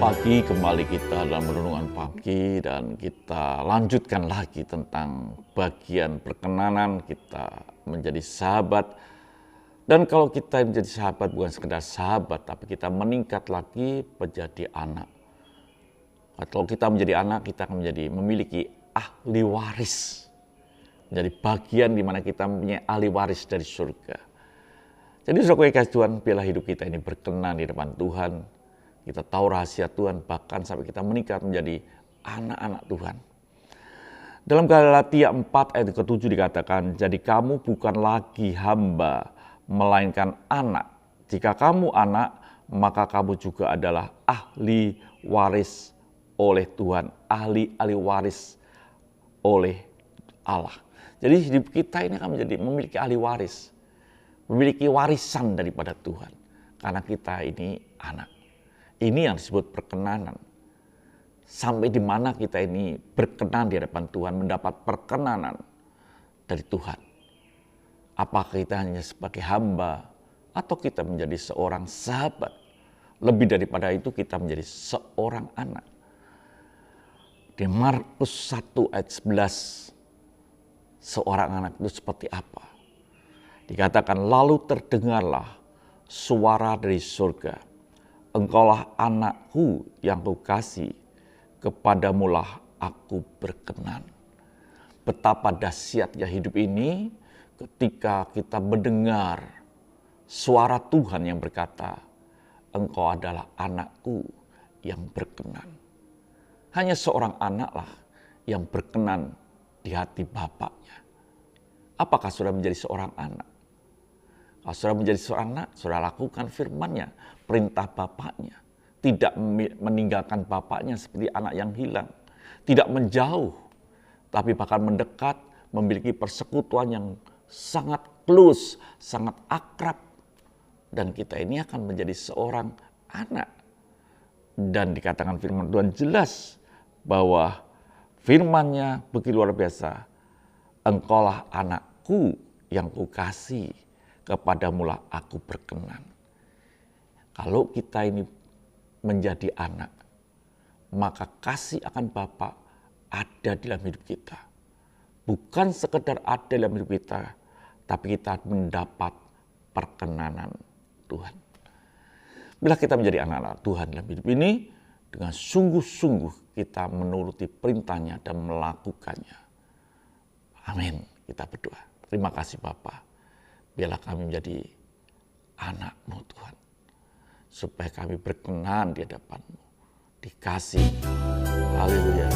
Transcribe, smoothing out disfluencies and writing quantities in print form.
Pagi kembali kita dalam renungan pagi dan kita lanjutkan lagi tentang bagian perkenanan kita menjadi sahabat. Dan kalau kita menjadi sahabat bukan sekedar sahabat, tapi kita meningkat lagi menjadi anak. Kalau kita menjadi anak, kita akan memiliki ahli waris. Menjadi bagian di mana kita mempunyai ahli waris dari surga. Jadi saudara kasih Tuhan, biarlah hidup kita ini berkenan di depan Tuhan. Kita tahu rahasia Tuhan, bahkan sampai kita meningkat menjadi anak-anak Tuhan. Dalam Galatia 4 ayat ke-7 dikatakan, jadi kamu bukan lagi hamba, melainkan anak. Jika kamu anak, maka kamu juga adalah ahli waris oleh Tuhan, ahli waris oleh Allah. Jadi hidup kita ini akan memiliki ahli waris, memiliki warisan daripada Tuhan, karena kita ini anak. Ini yang disebut perkenanan. Sampai di mana kita ini berkenan di hadapan Tuhan, mendapat perkenanan dari Tuhan. Apakah kita hanya sebagai hamba atau kita menjadi seorang sahabat? Lebih daripada itu kita menjadi seorang anak. Di Markus 1 ayat 11, seorang anak itu seperti apa? Dikatakan lalu terdengarlah suara dari surga. Engkaulah anakku yang kukasihi, kepadamulah aku berkenan. Betapa dahsyatnya hidup ini ketika kita mendengar suara Tuhan yang berkata, engkau adalah anakku yang berkenan. Hanya seorang anaklah yang berkenan di hati bapaknya. Apakah saudara menjadi seorang anak? Kalau saudara menjadi seorang anak, saudara lakukan firman-Nya, perintah bapaknya. Tidak meninggalkan bapaknya seperti anak yang hilang. Tidak menjauh, tapi bahkan mendekat, memiliki persekutuan yang sangat close, sangat akrab. Dan kita ini akan menjadi seorang anak. Dan dikatakan firman Tuhan jelas bahwa firman-Nya begitu luar biasa. Engkaulah anakku yang kukasihi, kepadamulah aku berkenan. Kalau kita ini menjadi anak, maka kasih akan Bapa ada dalam hidup kita. Bukan sekedar ada dalam hidup kita, tapi kita mendapat perkenanan Tuhan. Bila kita menjadi anak-anak Tuhan dalam hidup ini, dengan sungguh-sungguh kita menuruti perintah-Nya dan melakukannya. Amin. Kita berdoa. Terima kasih Bapa. Biarlah kami menjadi anak-Mu Tuhan. Supaya kami berkenan di hadapan-Mu. Dikasih. Haleluya.